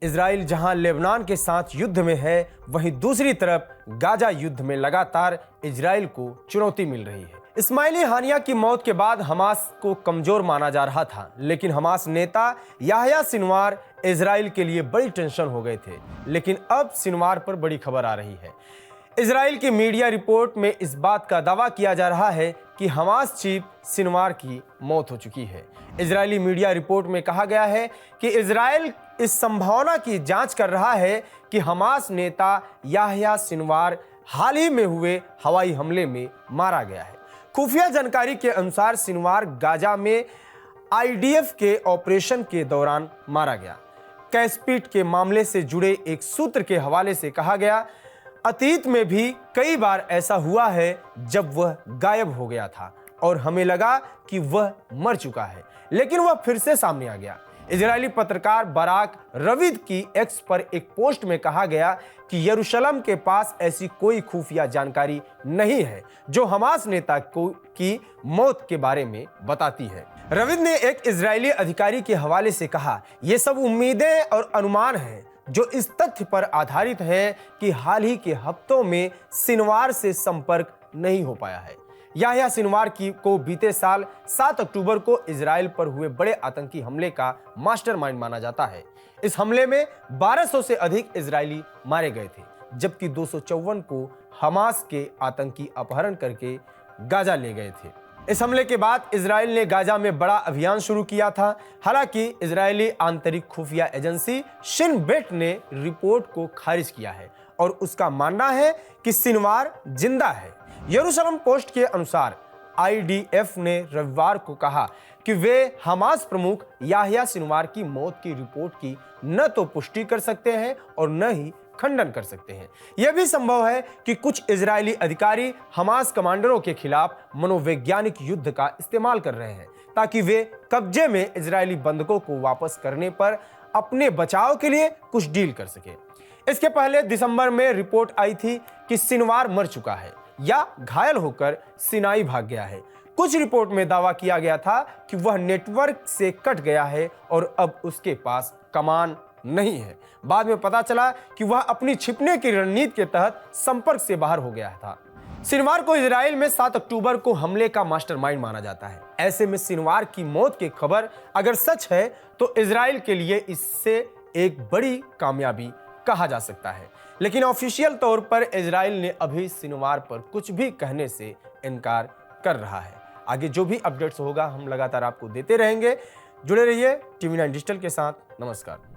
Israel जहां Lebanon के साथ युद्ध में है, वहीं दूसरी तरफ गाजा युद्ध में लगातार इजराइल को चुनौती मिल रही है। इस्माइली हानिया की मौत के बाद हमास को कमजोर माना जा रहा था, लेकिन हमास नेता याह्या सिनवार इजराइल के लिए बड़ी टेंशन हो गए थे। लेकिन अब सिनवार पर बड़ी खबर आ रही है। इजराइल की मीडिया रिपोर्ट में इस बात का दावा किया जा रहा है कि हमास चीफ सिनवार की मौत हो चुकी है। इजरायली मीडिया रिपोर्ट में कहा गया है कि इजराइल इस संभावना की जांच कर रहा है कि हमास नेता याह्या सिनवार हाल ही में हुए हवाई हमले में मारा गया है। खुफिया जानकारी के अनुसार सिनवार गाजा में आईडीएफ के ऑपरेशन के दौरान मारा गया। कैसपीट के मामले से जुड़े एक सूत्र के हवाले से कहा गया, अतीत में भी कई बार ऐसा हुआ है जब वह गायब हो गया था और हमें लगा कि वह मर चुका है, लेकिन वह फिर से सामने आ गया। इजरायली पत्रकार बराक रविद की एक्स पर एक पोस्ट में कहा गया कि यरूशलेम के पास ऐसी कोई खुफिया जानकारी नहीं है जो हमास नेता की मौत के बारे में बताती है। रविद ने एक इजरायली अधिकारी के हवाले से कहा, ये सब उम्मीदें और अनुमान हैं जो इस तथ्य पर आधारित है कि हाल ही के हफ्तों में सिनवार से संपर्क नहीं हो पाया है। याह्या सिनवार को बीते साल 7 अक्टूबर को इजराइल पर हुए बड़े आतंकी हमले का मास्टरमाइंड माना जाता है। इस हमले में 1200 से अधिक इजरायली मारे गए थे, जबकि 254 को हमास के आतंकी अपहरण करके गाजा ले गए थे। इस हमले के बाद इजराइल ने गाजा में बड़ा अभियान शुरू किया था। हालांकि इजरायली आंतरिक खुफिया एजेंसी शिन बेट ने रिपोर्ट को खारिज किया है और उसका मानना है कि सिनवार जिंदा है। यरूशलेम पोस्ट के अनुसार आईडीएफ ने रविवार को कहा कि वे हमास प्रमुख याह्या सिनवार की मौत की रिपोर्ट की न तो पुष्टि कर सकते हैं और न ही खंडन कर सकते हैं। यह भी संभव है कि कुछ इजरायली अधिकारी हमास कमांडरों के खिलाफ मनोवैज्ञानिक युद्ध का इस्तेमाल कर रहे हैं ताकि वे कब्जे में इजरायली बंधकों को वापस करने पर अपने बचाव के लिए कुछ डील कर सके। इसके पहले दिसंबर में रिपोर्ट आई थी कि सिनवार मर चुका है या घायल होकर सिनाई भाग गया है। कुछ रिपोर्ट में दावा किया गया था कि वह नेटवर्क से कट गया है और अब उसके पास कमान नहीं है। बाद में पता चला कि वह अपनी छिपने की रणनीति के तहत संपर्क से बाहर हो गया था। सिनवार को इजराइल में 7 अक्टूबर को हमले का मास्टरमाइंड माना जाता है। ऐसे में सिनवार की मौत की खबर अगर सच है तो इजराइल के लिए इससे एक बड़ी कामयाबी कहा जा सकता है, लेकिन ऑफिशियल तौर पर इजराइल ने अभी सिनवार पर कुछ भी कहने से इनकार कर रहा है। आगे जो भी अपडेट्स होगा हम लगातार आपको देते रहेंगे। जुड़े रहिए टीवी 9 डिजिटल के साथ। नमस्कार।